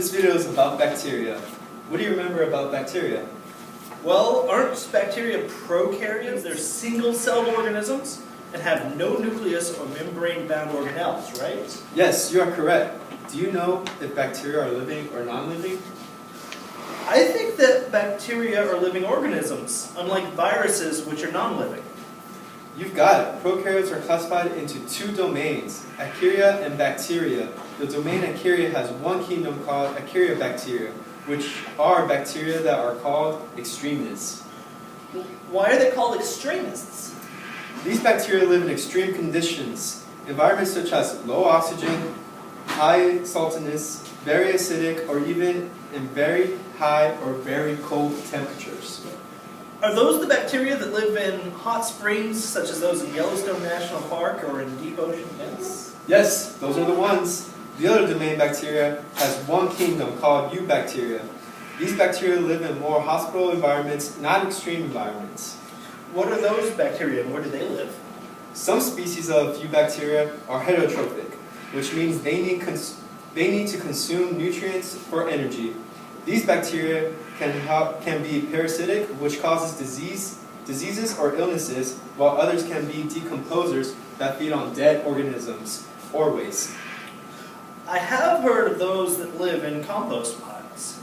This video is about bacteria. What do you remember about bacteria? Well, aren't bacteria prokaryotes? They're single-celled organisms and have no nucleus or membrane-bound organelles, right? Yes, you are correct. Do you know if bacteria are living or non-living? I think that bacteria are living organisms, unlike viruses, which are non-living. You've got it. Prokaryotes are classified into two domains, Archaea and bacteria. The domain Archaea has one kingdom called Archaeobacteria, which are bacteria that are called extremists. Why are they called extremists? These bacteria live in extreme conditions, environments such as low oxygen, high saltiness, very acidic, or even in very high or very cold temperatures. Are those the bacteria that live in hot springs, such as those in Yellowstone National Park or in deep ocean vents? Yes, those are the ones. The other domain bacteria has one kingdom called eubacteria. These bacteria live in more hospitable environments, not extreme environments. What are those bacteria and where do they live? Some species of eubacteria are heterotrophic, which means they need to consume nutrients for energy. These bacteria can be parasitic, which causes diseases or illnesses, while others can be decomposers that feed on dead organisms or waste. I have heard of those that live in compost piles.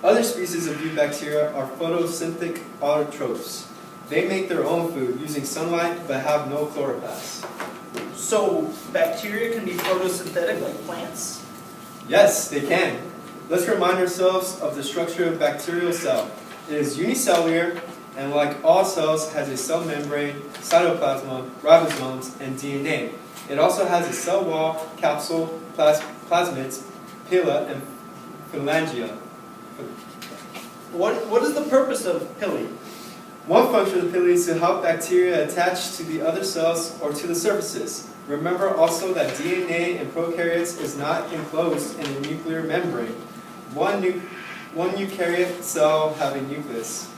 Other species of eubacteria are photosynthetic autotrophs. They make their own food using sunlight but have no chloroplasts. So bacteria can be photosynthetic like plants? Yes, they can. Let's remind ourselves of the structure of a bacterial cell. It is unicellular and, like all cells, has a cell membrane, cytoplasm, ribosomes, and DNA. It also has a cell wall, capsule, plasmids, pila, and phalangia. What is the purpose of pili? One function of the pili is to help bacteria attach to the other cells or to the surfaces. Remember also that DNA in prokaryotes is not enclosed in a nuclear membrane. One eukaryote cell have a nucleus.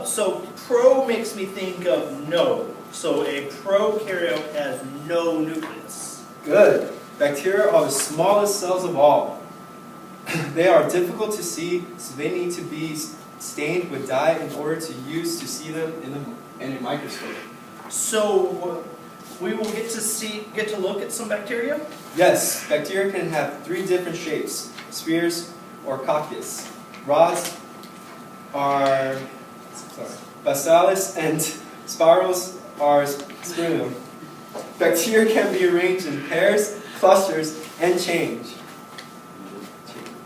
So pro makes me think of no. So a prokaryote has no nucleus. Good. Bacteria are the smallest cells of all. They are difficult to see, so they need to be stained with dye in order to see them in a microscope. So we will get to look at some bacteria? Yes, bacteria can have three different shapes, spheres or coccus. Rods are basilis and spirals are spirillum. Bacteria can be arranged in pairs, clusters, and change.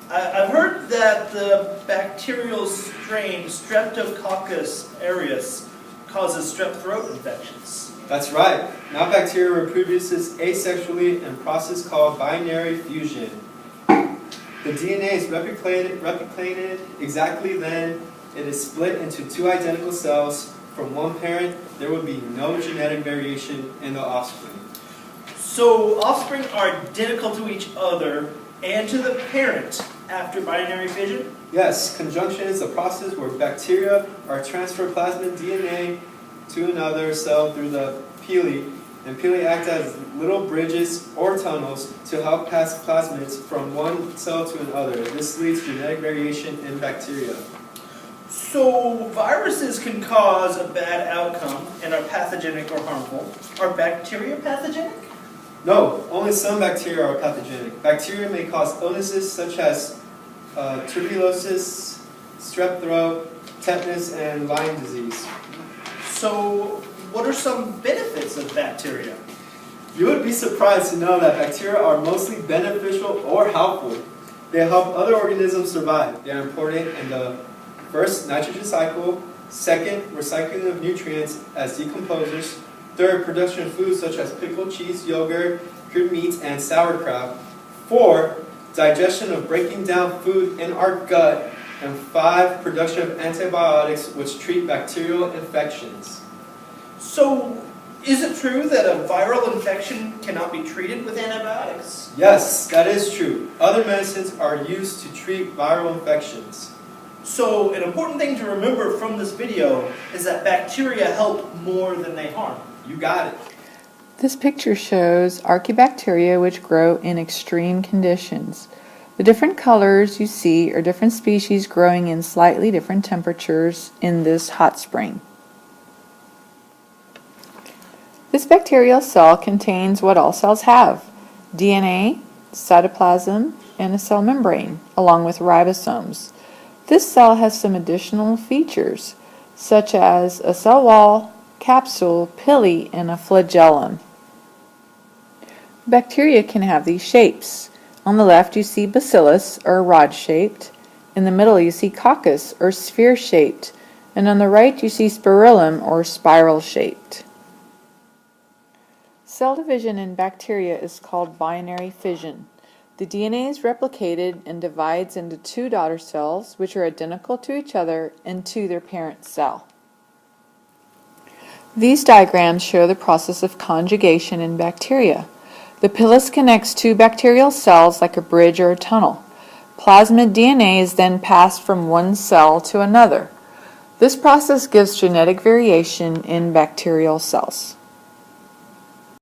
I've heard that the bacterial strain Streptococcus aureus causes strep throat infections. That's right. Now bacteria reproduces asexually in a process called binary fusion. The DNA is replicated exactly then. It is split into two identical cells. From one parent, there will be no genetic variation in the offspring. So offspring are identical to each other and to the parent after binary fission? Yes, conjunction is a process where bacteria are transfer plasmid DNA to another cell through the pili, and pili act as little bridges or tunnels to help pass plasmids from one cell to another. This leads to genetic variation in bacteria. So viruses can cause a bad outcome and are pathogenic or harmful. Are bacteria pathogenic? No, only some bacteria are pathogenic. Bacteria may cause illnesses such as tuberculosis, strep throat, tetanus, and Lyme disease. So what are some benefits of bacteria? You would be surprised to know that bacteria are mostly beneficial or helpful. They help other organisms survive. They are important in the first, nitrogen cycle; second, recycling of nutrients as decomposers; third, production of foods such as pickled cheese, yogurt, cured meats, and sauerkraut; four, digestion of breaking down food in our gut; and five, production of antibiotics which treat bacterial infections. So is it true that a viral infection cannot be treated with antibiotics? Yes, that is true. Other medicines are used to treat viral infections. So an important thing to remember from this video is that bacteria help more than they harm. You got it. This picture shows archaebacteria which grow in extreme conditions. The different colors you see are different species growing in slightly different temperatures in this hot spring. This bacterial cell contains what all cells have: DNA, cytoplasm, and a cell membrane, along with ribosomes. This cell has some additional features, such as a cell wall, capsule, pili, and a flagellum. Bacteria can have these shapes. On the left you see bacillus, or rod-shaped. In the middle you see coccus, or sphere-shaped. And on the right you see spirillum, or spiral-shaped. Cell division in bacteria is called binary fission. The DNA is replicated and divides into two daughter cells, which are identical to each other and to their parent cell. These diagrams show the process of conjugation in bacteria. The pilus connects two bacterial cells like a bridge or a tunnel. Plasmid DNA is then passed from one cell to another. This process gives genetic variation in bacterial cells.